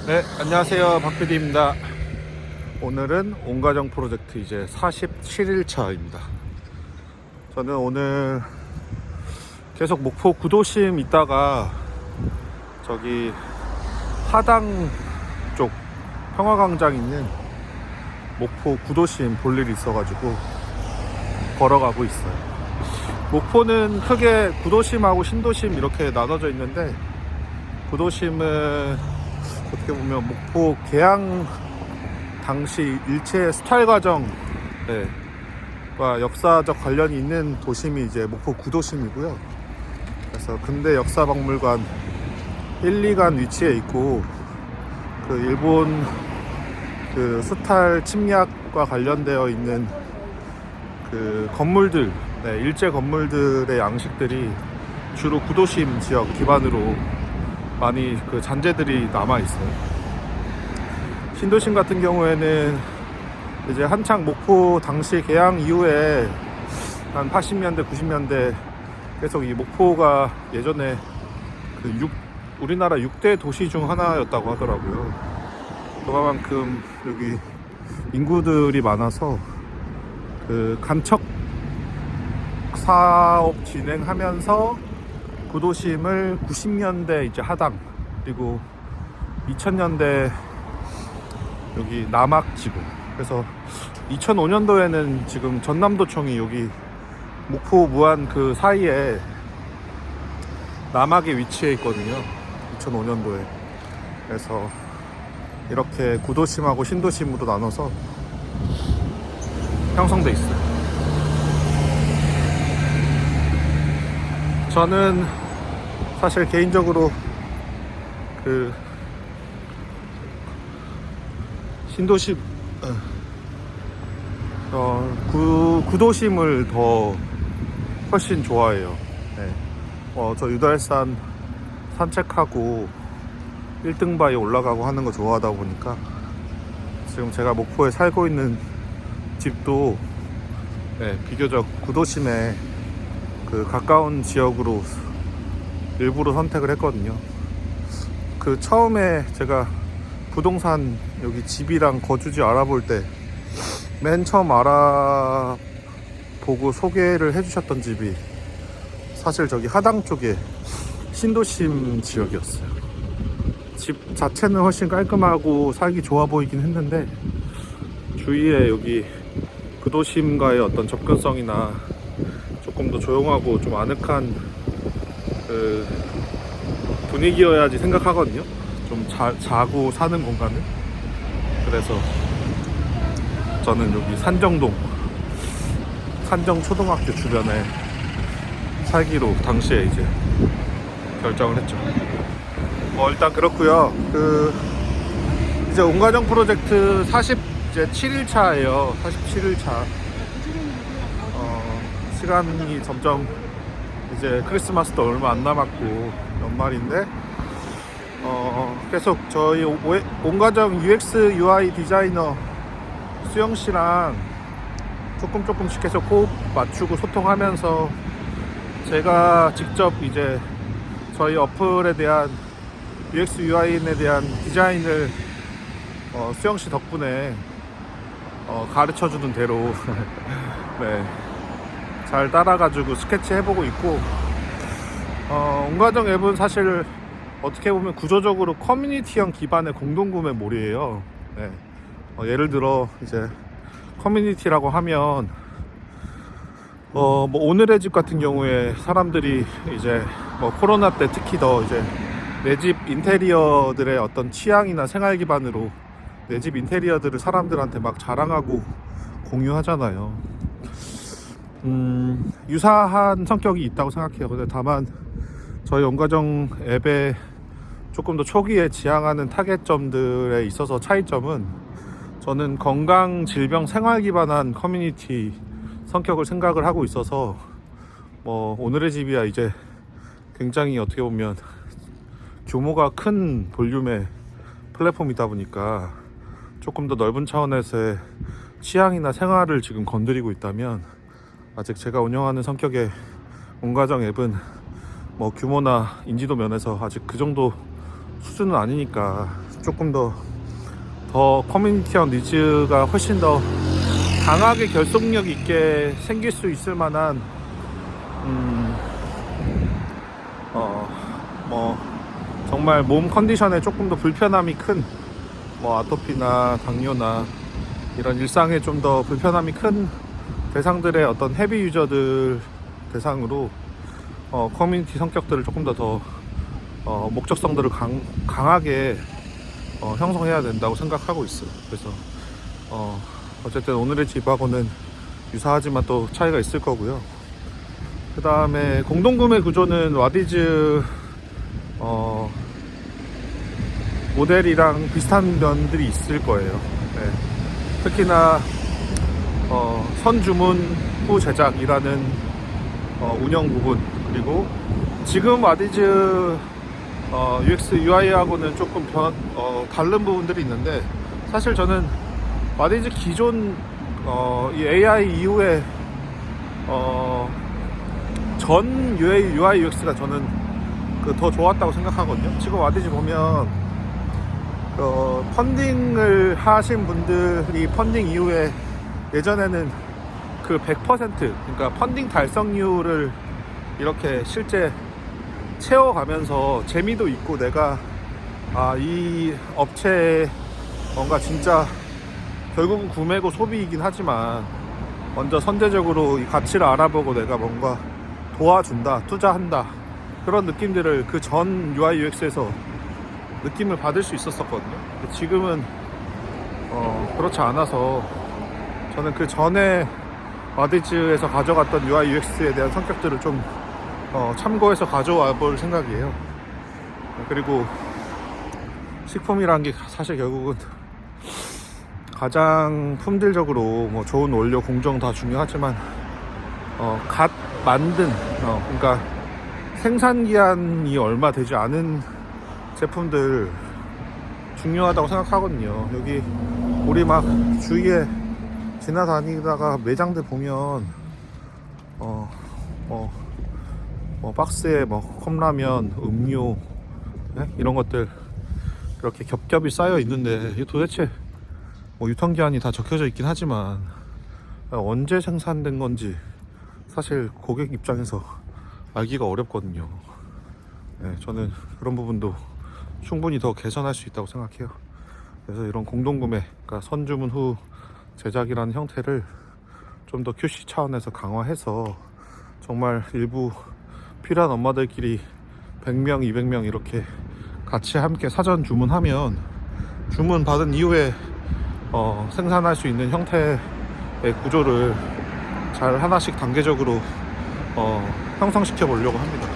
네, 안녕하세요. 박PD입니다. 오늘은 온가정 프로젝트 이제 47일차입니다. 저는 오늘 계속 목포 구도심 있다가 저기 하당 쪽 평화광장 있는 목포 구도심 볼 일이 있어가지고 걸어가고 있어요. 목포는 크게 구도심하고 신도심 이렇게 나눠져 있는데, 구도심은 어떻게 보면 목포 개항 당시 일체 수탈 과정과 역사적 관련이 있는 도심이 이제 목포 구도심이고요. 그래서 근대 역사박물관 1, 2관 위치에 있고, 그 일본 그 수탈 침략과 관련되어 있는 그 건물들, 일제 건물들의 양식들이 주로 구도심 지역 기반으로 많이 그 잔재들이 남아 있어요. 신도심 같은 경우에는 이제 한창 목포 당시 개항 이후에 한 80년대, 90년대 계속 이 목포가 예전에 그 우리나라 6대 도시 중 하나였다고 하더라고요. 그만큼 여기 인구들이 많아서 그 간척 사업 진행하면서 구도심을 90년대 이제 하당, 그리고 2000년대 여기 남악지구, 그래서 2005년도에는 지금 전남도청이 여기 목포 무안 그 사이에 남악에 위치해 있거든요. 2005년도에. 그래서 이렇게 구도심하고 신도심으로 나눠서 형성돼 있어요. 저는 사실 개인적으로 그 신도심 구도심을 더 훨씬 좋아해요. 네. 저 유달산 산책하고 1등바위 올라가고 하는 거 좋아하다 보니까 지금 제가 목포에 살고 있는 집도 비교적 구도심에 그 가까운 지역으로 일부러 선택을 했거든요. 그 처음에 제가 부동산 여기 집이랑 거주지 알아볼 때 맨 처음 알아보고 소개를 해주셨던 집이 사실 저기 하당 쪽에 신도심 지역이었어요. 집 자체는 훨씬 깔끔하고 살기 좋아 보이긴 했는데, 주위에 여기 구도심과의 어떤 접근성이나 조금 더 조용하고 좀 아늑한 그 분위기여야지 생각하거든요. 좀 자고 사는 공간을. 그래서 저는 여기 산정동 산정초등학교 주변에 살기로 당시에 이제 결정을 했죠. 일단 그렇고요. 이제 온가정 프로젝트 47일차예요. 47일차. 시간이 점점 이제 크리스마스도 얼마 안 남았고 연말인데, 계속 저희 온가정 UX UI 디자이너 수영씨랑 조금씩 계속 호흡 맞추고 소통하면서 제가 직접 이제 저희 어플에 대한 UX UI에 대한 디자인을 수영씨 덕분에 가르쳐주는 대로 잘 따라가지고 스케치 해보고 있고, 온가정 앱은 사실 어떻게 보면 구조적으로 커뮤니티형 기반의 공동구매몰이에요. 예를 들어 이제 커뮤니티라고 하면 뭐 오늘의 집 같은 경우에 사람들이 이제 뭐 코로나 때 특히 더 이제 내 집 인테리어들의 어떤 취향이나 생활 기반으로 내 집 인테리어들을 사람들한테 막 자랑하고 공유하잖아요. 유사한 성격이 있다고 생각해요. 근데 다만 저희 온가정 앱에 조금 더 초기에 지향하는 타겟점들에 있어서 차이점은, 저는 건강, 질병, 생활 기반한 커뮤니티 성격을 생각을 하고 있어서 뭐 오늘의 집이야 이제 굉장히 어떻게 보면 규모가 큰 볼륨의 플랫폼이다 보니까 조금 더 넓은 차원에서의 취향이나 생활을 지금 건드리고 있다면, 아직 제가 운영하는 성격의 온가정 앱은 뭐 규모나 인지도 면에서 아직 그 정도 수준은 아니니까 조금 더 커뮤니티형 니즈가 훨씬 더 강하게 결속력 있게 생길 수 있을 만한 뭐 정말 몸 컨디션에 조금 더 불편함이 큰 뭐 아토피나 당뇨나 이런 일상에 좀 더 불편함이 큰 대상들의 어떤 헤비 유저들 대상으로 커뮤니티 성격들을 조금 더 목적성들을 강하게 형성해야 된다고 생각하고 있어요. 그래서 어쨌든 오늘의 집하고는 유사하지만 또 차이가 있을 거고요. 그 다음에 공동구매 구조는 와디즈 모델이랑 비슷한 면들이 있을 거예요. 네. 특히나 선주문 후 제작이라는 운영 부분, 그리고 지금 와디즈 UX UI하고는 조금 다른 부분들이 있는데, 사실 저는 와디즈 기존 이 AI 이후에 전 UI UX가 저는 더 좋았다고 생각하거든요. 지금 와디즈 보면 펀딩을 하신 분들이 펀딩 이후에 예전에는 그 100% 그러니까 펀딩 달성률을 이렇게 실제 채워가면서 재미도 있고, 내가 이 업체에 뭔가 진짜 결국은 구매고 소비이긴 하지만 먼저 선제적으로 이 가치를 알아보고 내가 뭔가 도와준다, 투자한다, 그런 느낌들을 그 전 UI UX에서 느낌을 받을 수 있었거든요. 지금은 그렇지 않아서 저는 그 전에 와디즈에서 가져갔던 UI UX에 대한 성격들을 좀 참고해서 가져와 볼 생각이에요. 그리고 식품이란 게 사실 결국은 가장 품질적으로 뭐 좋은 원료, 공정 다 중요하지만 갓 만든 그러니까 생산기한이 얼마 되지 않은 제품들 중요하다고 생각하거든요. 여기 우리 막 주위에 지나다니다가 매장들 보면 박스에 뭐 컵라면, 음료, 네? 이런 것들 이렇게 겹겹이 쌓여 있는데, 이게 도대체 뭐 유통기한이 다 적혀져 있긴 하지만 언제 생산된 건지 사실 고객 입장에서 알기가 어렵거든요. 네, 저는 그런 부분도 충분히 더 개선할 수 있다고 생각해요. 그래서 이런 공동구매, 그러니까 선주문 후 제작이라는 형태를 좀 더 QC 차원에서 강화해서 정말 일부 필요한 엄마들끼리 100명, 200명 이렇게 같이 함께 사전 주문하면 주문 받은 이후에 생산할 수 있는 형태의 구조를 잘 하나씩 단계적으로 형성시켜 보려고 합니다.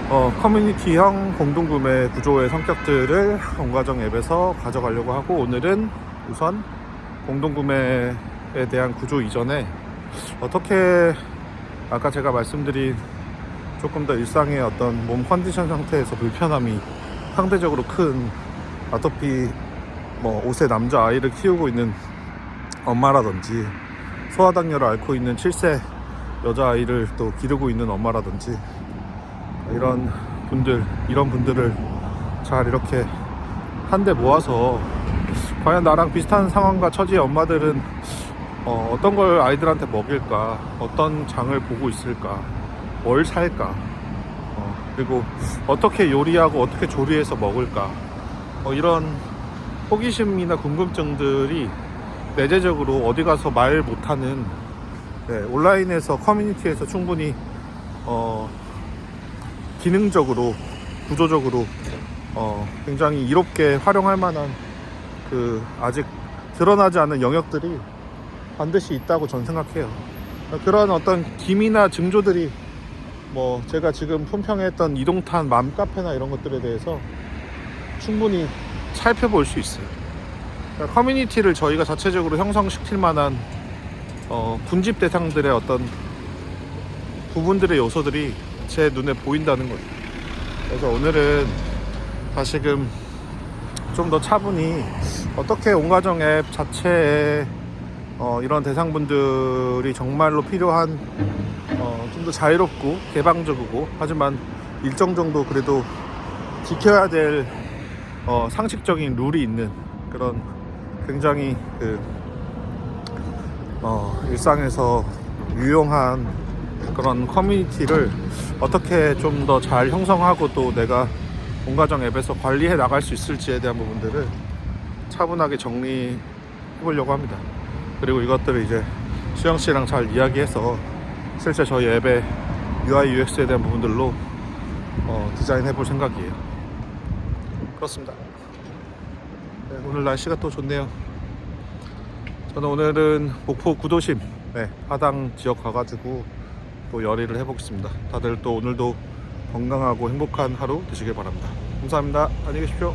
그래서 커뮤니티형 공동구매 구조의 성격들을 온가정 앱에서 가져가려고 하고, 오늘은 우선 공동구매에 대한 구조 이전에 어떻게 아까 제가 말씀드린 조금 더 일상의 어떤 몸 컨디션 상태에서 불편함이 상대적으로 큰 아토피, 뭐 5세 남자 아이를 키우고 있는 엄마라든지, 소아당뇨를 앓고 있는 7세 여자아이를 또 기르고 있는 엄마라든지, 이런 분들을 잘 이렇게 한데 모아서 과연 나랑 비슷한 상황과 처지의 엄마들은 어떤 걸 아이들한테 먹일까, 어떤 장을 보고 있을까, 뭘 살까, 그리고 어떻게 요리하고 어떻게 조리해서 먹을까, 이런 호기심이나 궁금증들이 내재적으로 어디 가서 말 못하는, 온라인에서 커뮤니티에서 충분히 기능적으로, 구조적으로 굉장히 이롭게 활용할 만한 아직 드러나지 않은 영역들이 반드시 있다고 저는 생각해요. 그런 어떤 기미나 징조들이 뭐 제가 지금 품평했던 이동탄 맘카페나 이런 것들에 대해서 충분히 살펴볼 수 있어요. 그러니까 커뮤니티를 저희가 자체적으로 형성시킬 만한 군집 대상들의 어떤 부분들의 요소들이 제 눈에 보인다는 거죠. 그래서 오늘은 다시금 좀 더 차분히 어떻게 온가정 앱 자체에 이런 대상분들이 정말로 필요한 좀 더 자유롭고 개방적이고, 하지만 일정 정도 그래도 지켜야 될 상식적인 룰이 있는 그런 굉장히 일상에서 유용한 그런 커뮤니티를 어떻게 좀 더 잘 형성하고 또 내가 온가정 앱에서 관리해 나갈 수 있을지에 대한 부분들을 차분하게 정리해 보려고 합니다. 그리고 이것들을 이제 수영 씨랑 잘 이야기해서 실제 저희 앱의 UI UX에 대한 부분들로 디자인해 볼 생각이에요. 그렇습니다. 네, 오늘 날씨가 또 좋네요. 저는 오늘은 목포 구도심 하당 지역 가가지고 또 열의를 해보겠습니다. 다들 또 오늘도 건강하고 행복한 하루 되시길 바랍니다. 감사합니다. 안녕히 계십시오.